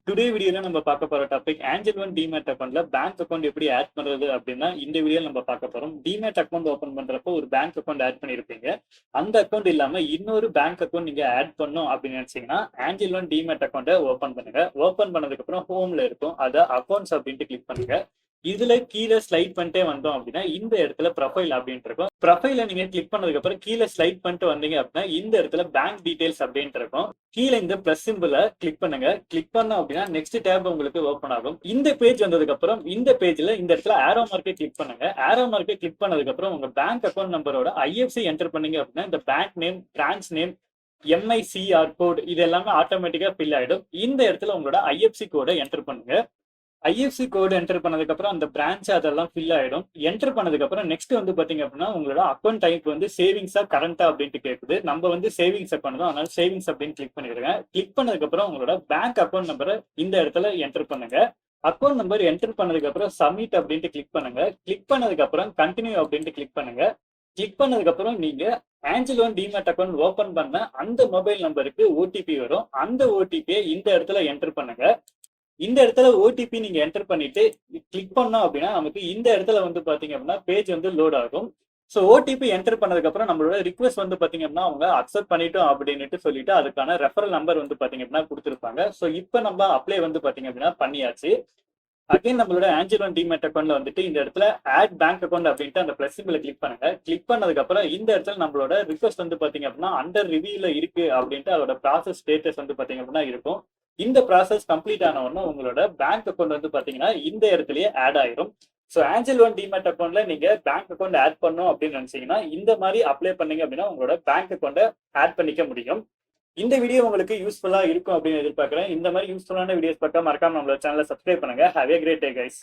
Today வீடியோல நம்ம பார்க்க போற டாபிக் ஆஞ்சல் ஒன் டிமேட் அக்கௌண்ட்ல பேங்க் அக்கௌண்ட் எப்படி ஆட் பண்றது அப்படின்னா இந்த வீடியோல நம்ம பார்க்க போறோம். டிமேட் அக்கௌண்ட் ஓபன் பண்றப்போ ஒரு பேங்க் அக்கௌண்ட் ஆட் பண்ணிருப்பீங்க. அந்த அக்கௌண்ட் இல்லாம இன்னொரு பேங்க் அக்கௌண்ட் நீங்க ஆட் பண்ணும் அப்படின்னு நினைச்சீங்கன்னா ஆஞ்சல் ஒன் டிமேட் அக்கௌண்ட்டை ஓபன் பண்ணுங்க. ஓபன் பண்ணதுக்கு அப்புறம் ஹோம்ல இருக்கும், அதை அக்கௌண்ட்ஸ் அப்படின்ட்டு கிளிக் பண்ணுங்க. இதுல கீழே ஸ்லைட் பண்ணிட்டே வந்தோம் அப்படின்னா இந்த இடத்துல ப்ரொஃபைல் அப்படின்ட்டு இருக்கும். ப்ரொஃபைல நீங்க கிளிக் பண்ணதுக்கு அப்புறம் கீழே ஸ்லைட் பண்ணிட்டு வந்தீங்க அப்படின்னா இந்த இடத்துல பேங்க் டீடைல்ஸ் அப்படின்ட்டு இருக்கும். கீழே இந்த பிளஸ் சிம்பிளை கிளிக் பண்ணுங்க. கிளிக் பண்ணோம் அப்படின்னா நெக்ஸ்ட் டேப் உங்களுக்கு ஓப்பன் ஆகும். இந்த பேஜ் வந்ததுக்கு அப்புறம் இந்த பேஜ்ல இந்த இடத்துல ஆரோ மார்க்கை கிளிக் பண்ணுங்க. ஆரோ மார்க்கை கிளிக் பண்ணதுக்கு அப்புறம் உங்க பேங்க் அக்கௌண்ட் நம்பரோட ஐஎஃப்சி என்டர் பண்ணீங்க அப்படின்னா இந்த bank name, branch name, MICR code இது எல்லாமே ஆட்டோமேட்டிக்கா ஃபில் ஆயிடும். இந்த இடத்துல உங்களோட ஐஎஃப்சி கோடை என்டர் பண்ணுங்க. ஐஎஃப்சி கோடு என்டர் பண்ணதுக்கு அப்புறம் அந்த பிரான்ச் அதெல்லாம் ஃபில் ஆயிடும். என்டர் பண்ணதுக்கு அப்புறம் நெக்ஸ்ட் வந்து பாத்தீங்க அப்படின்னா உங்களோட அக்கௌண்ட் டைப் வந்து சேவிங்ஸா கரண்டா அப்படின்ட்டு கேக்குது. நம்ம வந்து சேவிங்ஸ் அக்கௌண்ட் தான், அதனால சேவிங்ஸ் அப்படின்னு கிளிக் பண்ணிடுங்க. கிளிக் பண்ணதுக்கு அப்புறம் உங்களோட பேங்க் அக்கௌண்ட் நம்பரை இந்த இடத்துல என்டர் பண்ணுங்க. அக்கௌண்ட் நம்பர் என்டர் பண்ணதுக்கு அப்புறம் சப்மிட் அப்படின்ட்டு கிளிக் பண்ணுங்க. கிளிக் பண்ணதுக்கு அப்புறம் கண்டினியூ அப்படின்ட்டு கிளிக் பண்ணுங்க. கிளிக் பண்ணதுக்கு அப்புறம் நீங்க Aanchal one demat account open பண்ண அந்த மொபைல் நம்பருக்கு ஓடிபி வரும். அந்த ஓடிபியை இந்த இடத்துல என்டர் பண்ணுங்க. இந்த இடத்துல ஓடிபி நீங்க என்டர் பண்ணிட்டு கிளிக் பண்ணோம் அப்படின்னா நமக்கு இந்த இடத்துல வந்து பாத்தீங்க அப்படின்னா பேஜ் வந்து லோட் ஆகும். ஸோ ஓடிபி என்டர் பண்ணதுக்கு அப்புறம் நம்மளோட ரிக்வஸ்ட் வந்து பாத்தீங்க அப்படின்னா அவங்க அக்செப்ட் பண்ணிட்டோம் அப்படின்ட்டு சொல்லிட்டு அதுக்கான ரெஃபரல் நம்பர் வந்து பாத்தீங்க அப்படின்னா கொடுத்துருப்பாங்க. ஸோ இப்போ நம்ம அப்ளை வந்து பாத்தீங்க அப்படின்னா பண்ணியாச்சு. அகைன் நம்மளோட ஆஞ்சல் ஒன் டிமேட் அக்கௌண்ட்ல வந்துட்டு இந்த இடத்துல ஆட் பேங்க் அக்கௌண்ட் அப்படின்ட்டு அந்த பிளஸ் சிம்பிளை கிளிக் பண்ணுங்க. கிளிக் பண்ணதுக்கு அப்புறம் இந்த இடத்துல நம்மளோட ரிக்வஸ்ட் வந்து பாத்தீங்க அப்படின்னா அண்டர் ரிவியூல இருக்கு அப்படின்ட்டு அதோட ப்ராசஸ் ஸ்டேட்டஸ் வந்து பாத்தீங்க அப்படின்னா இருக்கும். இந்த ப்ராசஸ் கம்ப்ளீட் ஆன உடனே உங்களோட பேங்க் அக்கௌண்ட் வந்து பாத்தீங்கன்னா இந்த இடத்துலயே ஆட் ஆயிரும். ஸோ ஆஞ்சல் ஒன் டிமேட் அக்கௌண்ட்ல நீங்க பேங்க் அக்கௌண்ட் ஆட் பண்ணும் அப்படின்னு நினைச்சீங்கன்னா இந்த மாதிரி அப்ளை பண்ணீங்க அப்படின்னா உங்களோட பேங்க் அக்கௌண்ட்டை ஆட் பண்ணிக்க முடியும். இந்த வீடியோ உங்களுக்கு யூஸ்ஃபுல்லா இருக்கும் அப்படின்னு எதிர்பார்க்கிறேன். இந்த மாதிரி யூஸ்ஃபுல்லான வீடியோஸ் பார்க்க மறக்காம நம்மளோட சேனலை சப்ஸ்கிரைப் பண்ணுங்க. Have a great day guys.